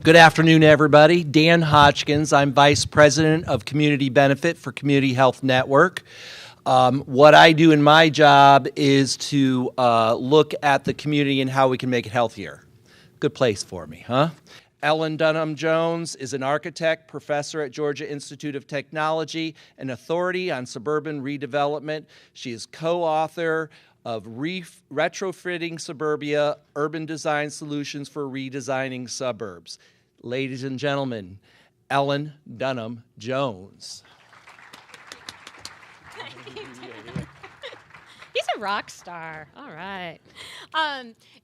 Good afternoon, everybody. Dan Hodgkins. I'm Vice President of Community Benefit for Community Health Network. What I do in my job is to look at the community and how we can make it healthier. Good place for me, huh? Ellen Dunham-Jones is an architect, professor at Georgia Institute of Technology, an authority on suburban redevelopment. She is co-author of Retrofitting Suburbia, Urban Design Solutions for Redesigning Suburbs. Ladies and gentlemen, Ellen Dunham-Jones. He's a rock star. All right.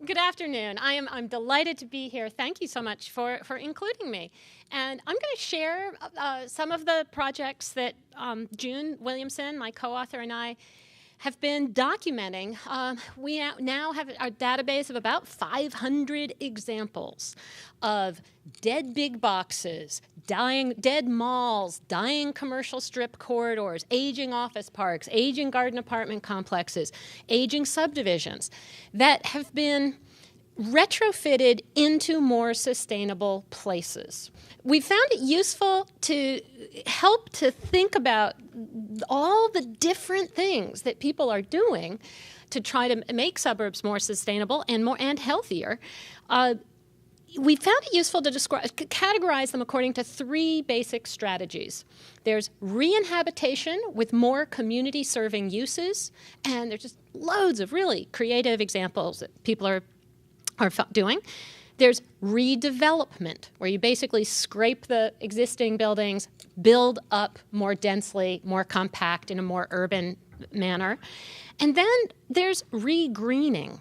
Good afternoon. I'm delighted to be here. Thank you so much for including me. And I'm going to share some of the projects that June Williamson, my co-author, and I have been documenting. We now have a database of about 500 examples of dead big boxes, dying dead malls, dying commercial strip corridors, aging office parks, aging garden apartment complexes, aging subdivisions that have been retrofitted into more sustainable places. We found it useful to help to think about all the different things that people are doing to try to make suburbs more sustainable and healthier. We found it useful to categorize them according to three basic strategies. There's re-inhabitation with more community-serving uses, and there's just loads of really creative examples that people are doing. There's redevelopment, where you basically scrape the existing buildings, build up more densely, more compact in a more urban manner. And then there's regreening,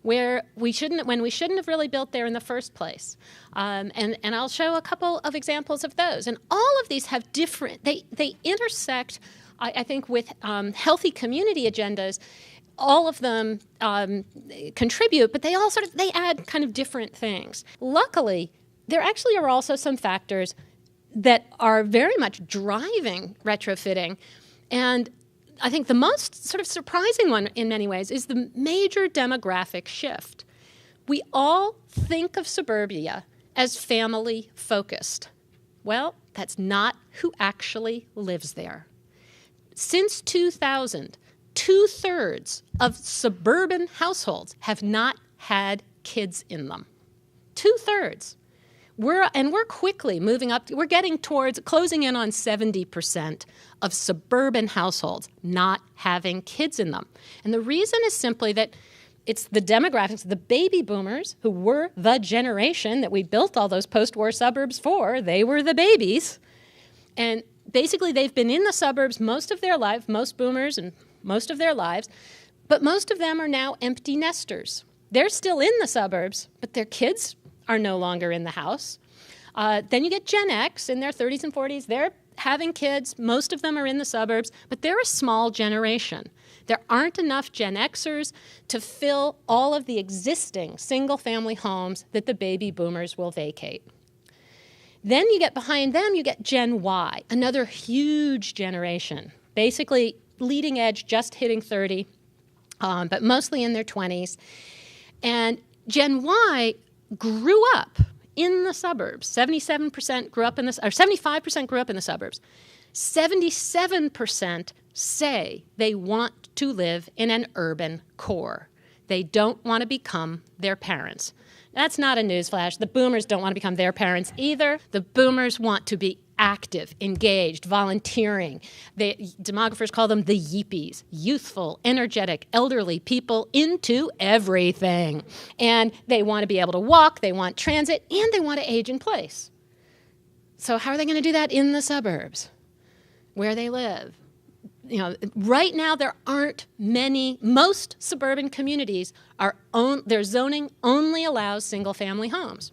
where when we shouldn't have really built there in the first place. And I'll show a couple of examples of those. And all of these have different, they intersect, I think, with healthy community agendas. All of them contribute, but they add kind of different things. Luckily, there actually are also some factors that are very much driving retrofitting. And I think the most sort of surprising one in many ways is the major demographic shift. We all think of suburbia as family-focused. Well, that's not who actually lives there. Since 2000, 2/3 of suburban households have not had kids in them. 2/3. We're quickly moving up. We're getting towards closing in on 70% of suburban households not having kids in them. And the reason is simply that it's the demographics, the baby boomers, who were the generation that we built all those post-war suburbs for. They were the babies. And basically, they've been in the suburbs most of their life, most boomers and most of their lives, but most of them are now empty nesters. They're still in the suburbs, but their kids are no longer in the house. Then you get Gen X in their 30s and 40s. They're having kids. Most of them are in the suburbs, but they're a small generation. There aren't enough Gen Xers to fill all of the existing single-family homes that the baby boomers will vacate. Then you get behind them, you get Gen Y, another huge generation, basically leading edge, just hitting 30, but mostly in their 20s. And Gen Y grew up in the suburbs. 75% grew up in the suburbs. 77% say they want to live in an urban core. They don't want to become their parents. That's not a newsflash. The boomers don't want to become their parents either. The boomers want to be active, engaged, volunteering. Demographers call them the Yeepies, youthful, energetic, elderly people into everything. And they want to be able to walk, they want transit, and they want to age in place. So how are they going to do that in the suburbs, where they live? Right now there aren't many. Most suburban communities their zoning only allows single-family homes.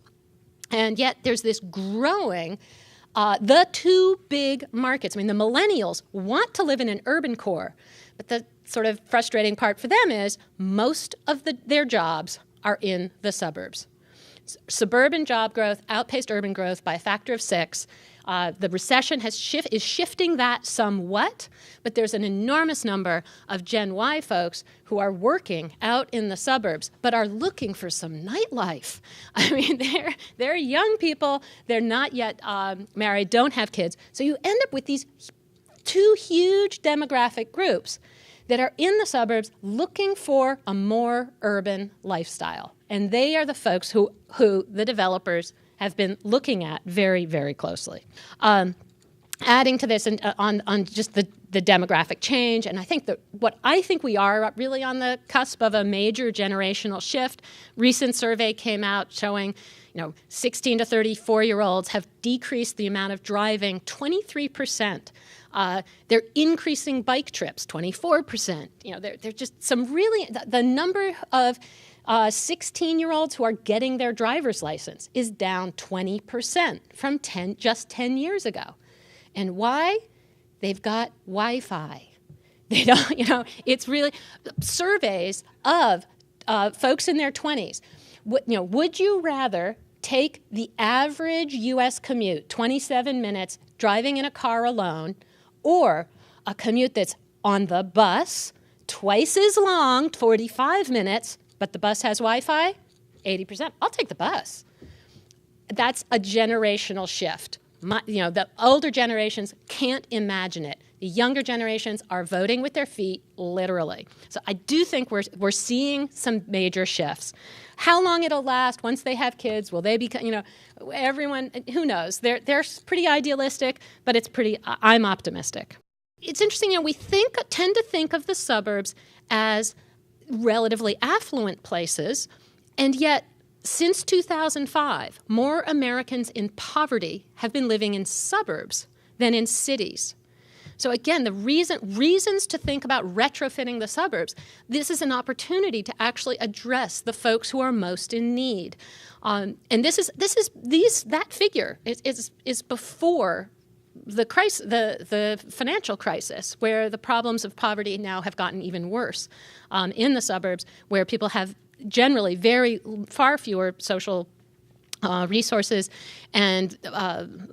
And yet there's this growing the two big markets. The millennials want to live in an urban core, but the sort of frustrating part for them is most of their jobs are in the suburbs. Suburban job growth outpaced urban growth by a factor of 6. The recession is shifting that somewhat, but there's an enormous number of Gen Y folks who are working out in the suburbs, but are looking for some nightlife. I mean, they're young people. They're not yet married, don't have kids. So you end up with these two huge demographic groups that are in the suburbs looking for a more urban lifestyle. And they are the folks who the developers have been looking at very, very closely. Adding to this on just the demographic change, and I think that what I think we are really on the cusp of a major generational shift. Recent survey came out showing 16 to 34-year-olds have decreased the amount of driving 23%. They're increasing bike trips 24%. They're just some really, the number of 16-year-olds who are getting their driver's license is down 20% from just 10 years ago. And why? They've got Wi-Fi. They don't, it's really surveys of folks in their 20s. Would you rather take the average U.S. commute, 27 minutes, driving in a car alone, or a commute that's on the bus, twice as long, 45 minutes, but the bus has Wi-Fi? 80%. I'll take the bus. That's a generational shift. The older generations can't imagine it. The younger generations are voting with their feet, literally. So I do think we're seeing some major shifts. How long it'll last once they have kids? Will they become, everyone, who knows? They're pretty idealistic, but I'm optimistic. It's interesting, we tend to think of the suburbs as relatively affluent places, and yet since 2005, more Americans in poverty have been living in suburbs than in cities. So again, the reasons to think about retrofitting the suburbs, this is an opportunity to actually address the folks who are most in need. And that figure is before the crisis, the financial crisis, where the problems of poverty now have gotten even worse in the suburbs, where people have generally far fewer social resources and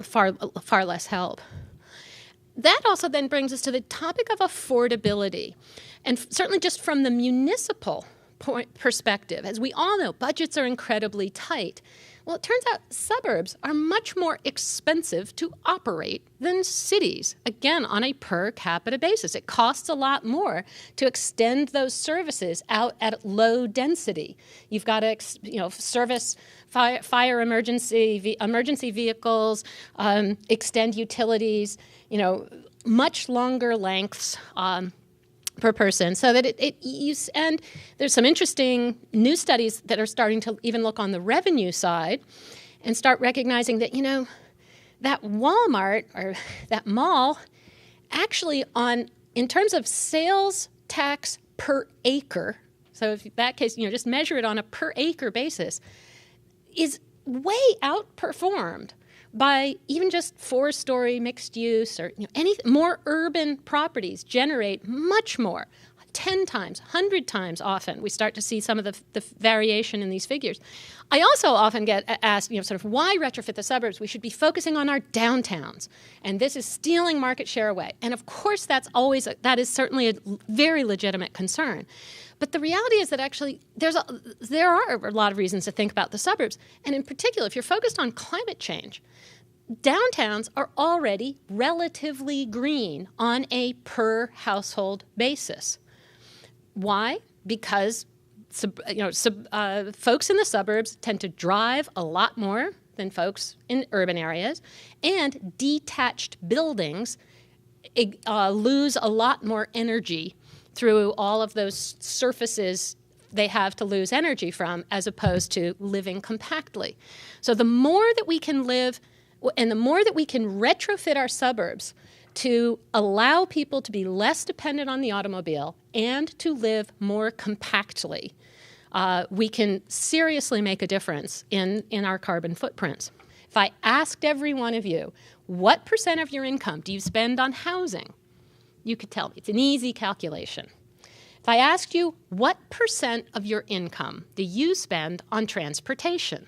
far less help. That also then brings us to the topic of affordability. And certainly just from the municipal perspective, as we all know, budgets are incredibly tight. Well, it turns out suburbs are much more expensive to operate than cities, again, on a per capita basis. It costs a lot more to extend those services out at low density. You've got to service fire emergency vehicles, extend utilities, much longer lengths per person, so that and there's some interesting new studies that are starting to even look on the revenue side and start recognizing that, that Walmart or that mall actually in terms of sales tax per acre, so if that case, just measure it on a per acre basis, is way outperformed by even just 4-story mixed use or any more urban properties generate much more, 10 times, 100 times often. We start to see some of the variation in these figures. I also often get asked, sort of why retrofit the suburbs? We should be focusing on our downtowns, and this is stealing market share away. And of course, that is certainly a very legitimate concern. But the reality is that actually there are a lot of reasons to think about the suburbs. And in particular, if you're focused on climate change, downtowns are already relatively green on a per household basis. Why? Because folks in the suburbs tend to drive a lot more than folks in urban areas, and detached buildings lose a lot more energy through all of those surfaces they have to lose energy from, as opposed to living compactly. So the more that we can live, and the more that we can retrofit our suburbs to allow people to be less dependent on the automobile and to live more compactly, we can seriously make a difference in our carbon footprints. If I asked every one of you, what % of your income do you spend on housing? You could tell me. It's an easy calculation. If I asked you, what % of your income do you spend on transportation?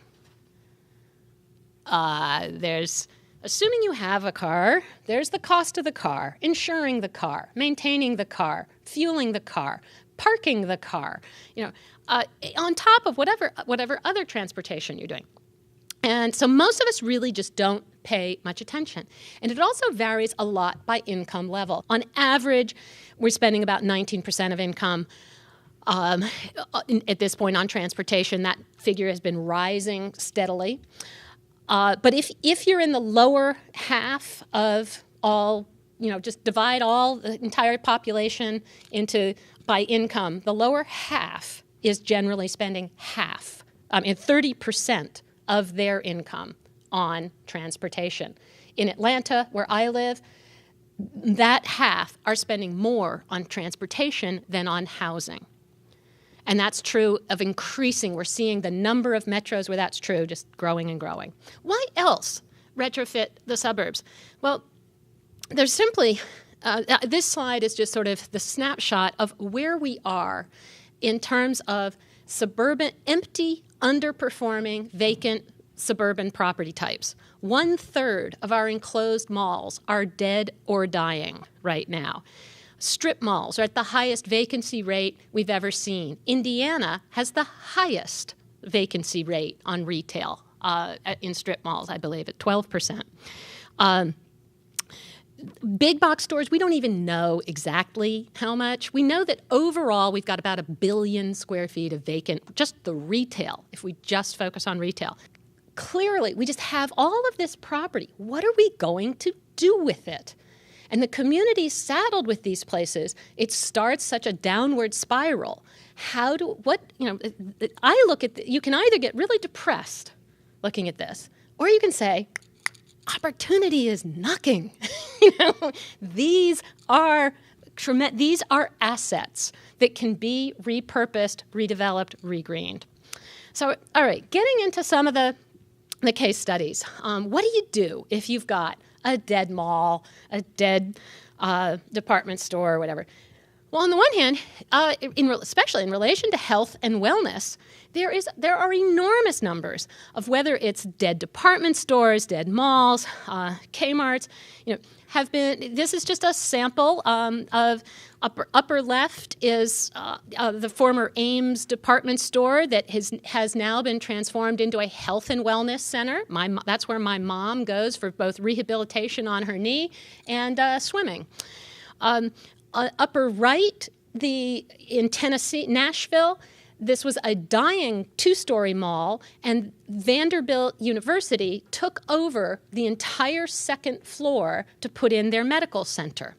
There's assuming you have a car, there's the cost of the car, insuring the car, maintaining the car, fueling the car, parking the car, on top of whatever other transportation you're doing. And so most of us really just don't pay much attention. And it also varies a lot by income level. On average, we're spending about 19% of income at this point on transportation. That figure has been rising steadily. But if you're in the lower half of all, just divide all the entire population by income, the lower half is generally spending 30% of their income on transportation. In Atlanta, where I live, that half are spending more on transportation than on housing. And that's true of increasing. We're seeing the number of metros where that's true just growing and growing. Why else retrofit the suburbs? Well, there's simply, this slide is just sort of the snapshot of where we are in terms of suburban, empty, underperforming, vacant suburban property types. 1/3 of our enclosed malls are dead or dying right now. Strip malls are at the highest vacancy rate we've ever seen. Indiana has the highest vacancy rate on retail in strip malls, I believe, at 12%. Big box stores, we don't even know exactly how much. We know that overall we've got about 1 billion square feet of vacant, just the retail, if we just focus on retail. Clearly, we just have all of this property. What are we going to do with it? And the community saddled with these places, it starts such a downward spiral. I look at, you can either get really depressed looking at this, or you can say, opportunity is knocking. These are assets that can be repurposed, redeveloped, regreened. So, all right, getting into some of the case studies. What do you do if you've got a dead mall, a dead department store, or whatever? Well, on the one hand, especially in relation to health and wellness, there are enormous numbers of whether it's dead department stores, dead malls, Kmarts, have been. This is just a sample of upper left is the former Ames department store that has now been transformed into a health and wellness center. That's where my mom goes for both rehabilitation on her knee and swimming. Upper right, in Tennessee, Nashville, this was a dying 2-story mall, and Vanderbilt University took over the entire second floor to put in their medical center.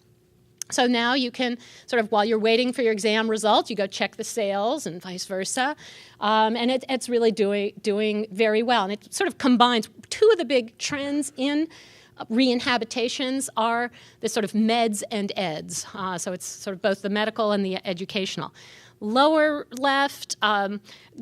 So now you can sort of, while you're waiting for your exam results, you go check the sales and vice versa. And it's really doing very well. And it sort of combines two of the big trends in re-inhabitations are the sort of meds and eds. So it's sort of both the medical and the educational. Lower left,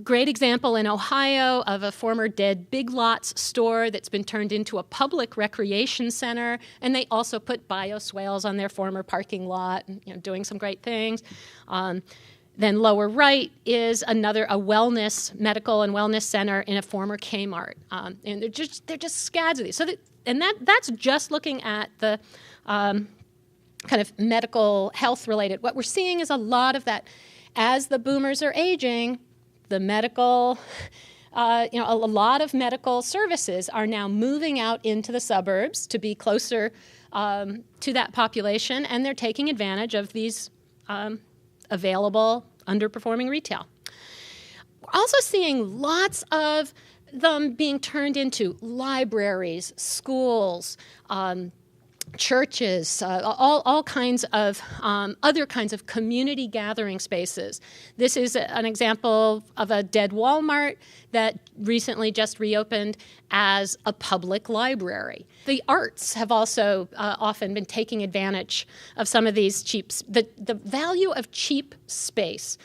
great example in Ohio of a former dead Big Lots store that's been turned into a public recreation center, and they also put bioswales on their former parking lot, and, doing some great things. Then lower right is a medical and wellness center in a former Kmart, and they're just scads of these. So that's just looking at the kind of medical health related. What we're seeing is a lot of that. As the boomers are aging, the medical, a lot of medical services are now moving out into the suburbs to be closer to that population, and they're taking advantage of these available underperforming retail. We're also seeing lots of them being turned into libraries, schools, churches, all kinds of other kinds of community gathering spaces. This is an example of a dead Walmart that recently just reopened as a public library. The arts have also often been taking advantage of some of these the value of cheap space.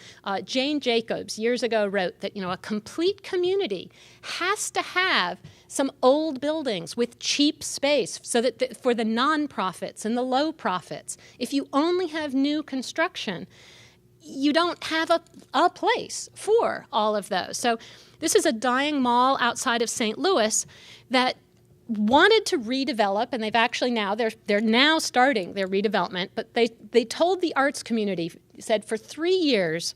Jane Jacobs years ago wrote that a complete community has to have some old buildings with cheap space so that for the nonprofits and the low profits. If you only have new construction, you don't have a place for all of those. So this is a dying mall outside of St. Louis that wanted to redevelop, and they've actually now, they're now starting their redevelopment, but they told the arts community, said for 3 years,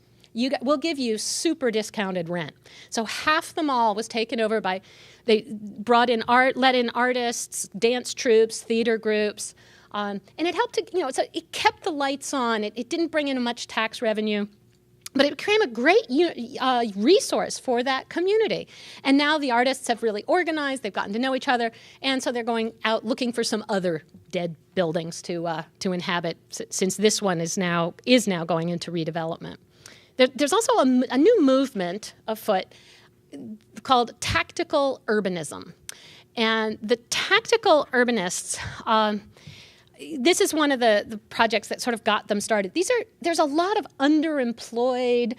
we'll give you super discounted rent. So half the mall was taken over by, they brought in let in artists, dance troupes, theater groups, and it helped to, it kept the lights on. It didn't bring in much tax revenue, but it became a great resource for that community. And now the artists have really organized, they've gotten to know each other, and so they're going out looking for some other dead buildings to inhabit, since this one is now going into redevelopment. There's also a new movement afoot called tactical urbanism. And the tactical urbanists, this is one of the projects that sort of got them started. There's a lot of underemployed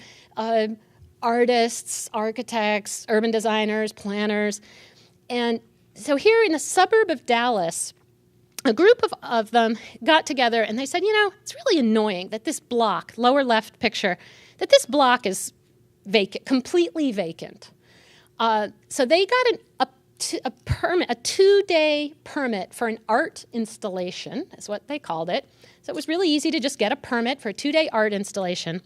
artists, architects, urban designers, planners. And so here in a suburb of Dallas, a group of them got together and they said, it's really annoying that this block, lower left picture, that this block is vacant, completely vacant. So they got a permit, a 2-day permit for an art installation, is what they called it. So it was really easy to just get a permit for a 2-day art installation.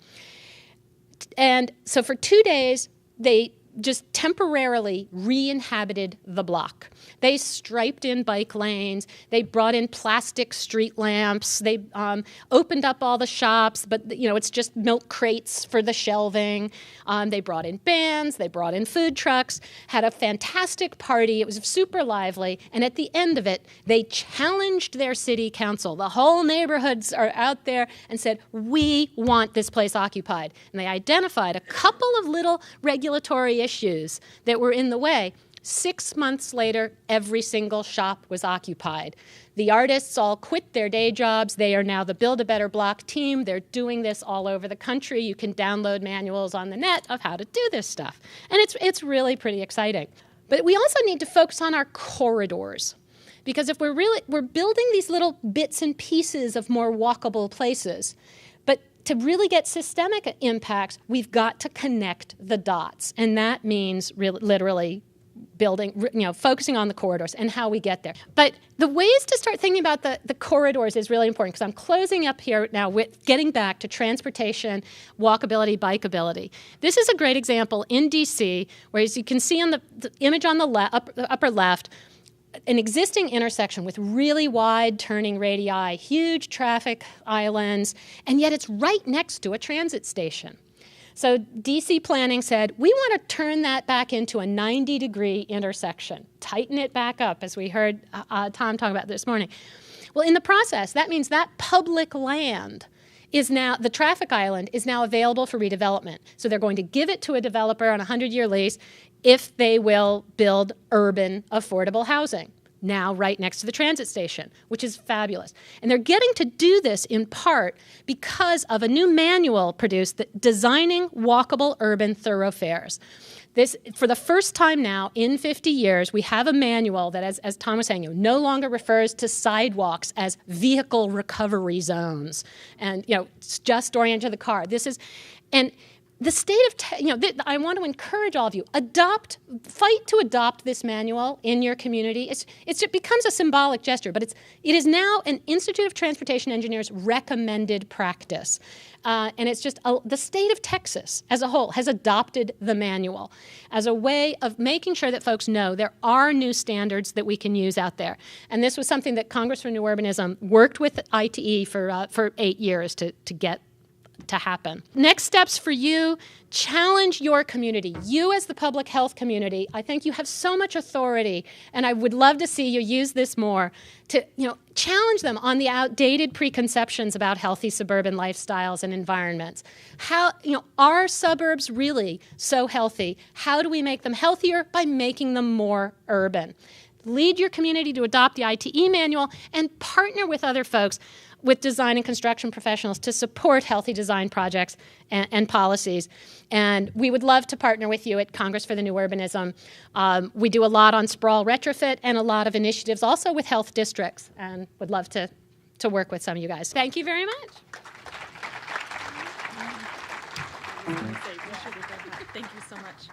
And so for 2 days, they just temporarily re-inhabited the block. They striped in bike lanes. They brought in plastic street lamps. They opened up all the shops, but it's just milk crates for the shelving. They brought in bands. They brought in food trucks. Had a fantastic party. It was super lively. And at the end of it, they challenged their city council. The whole neighborhoods are out there and said, we want this place occupied. And they identified a couple of little regulatory issues that were in the way. 6 months later, every single shop was occupied. The artists all quit their day jobs. They are now the Build a Better Block team. They're doing this all over the country. You can download manuals on the net of how to do this stuff. And it's really pretty exciting. But we also need to focus on our corridors. Because if we're building these little bits and pieces of more walkable places, but to really get systemic impacts, we've got to connect the dots. And that means literally building, focusing on the corridors and how we get there. But the ways to start thinking about the corridors is really important, because I'm closing up here now with getting back to transportation, walkability, bikeability. This is a great example in DC, where as you can see on the image on the upper left, an existing intersection with really wide turning radii, huge traffic islands, and yet it's right next to a transit station. So DC planning said, we want to turn that back into a 90-degree intersection, tighten it back up, as we heard Tom talk about this morning. Well, in the process, that means that public land is now, the traffic island is now available for redevelopment. So they're going to give it to a developer on a 100-year lease if they will build urban affordable housing, now right next to the transit station, which is fabulous. And they're getting to do this in part because of a new manual produced, that Designing Walkable Urban Thoroughfares. This, for the first time now in 50 years, we have a manual that, as Tom was saying, no longer refers to sidewalks as vehicle recovery zones, and it's just oriented to the car. This is, and the state of, I want to encourage all of you, fight to adopt this manual in your community. It becomes a symbolic gesture, but it is now an Institute of Transportation Engineers recommended practice. And it's just, the state of Texas as a whole has adopted the manual as a way of making sure that folks know there are new standards that we can use out there. And this was something that Congress for New Urbanism worked with ITE for 8 years to get to happen. Next steps for you: challenge your community. You as the public health community, I think you have so much authority, and I would love to see you use this more to challenge them on the outdated preconceptions about healthy suburban lifestyles and environments. How, are suburbs really so healthy? How do we make them healthier? By making them more urban. Lead your community to adopt the ITE manual and partner with other folks, with design and construction professionals, to support healthy design projects and policies. And we would love to partner with you at Congress for the New Urbanism. We do a lot on sprawl retrofit and a lot of initiatives also with health districts, and would love to work with some of you guys. Thank you very much. Thank you so much.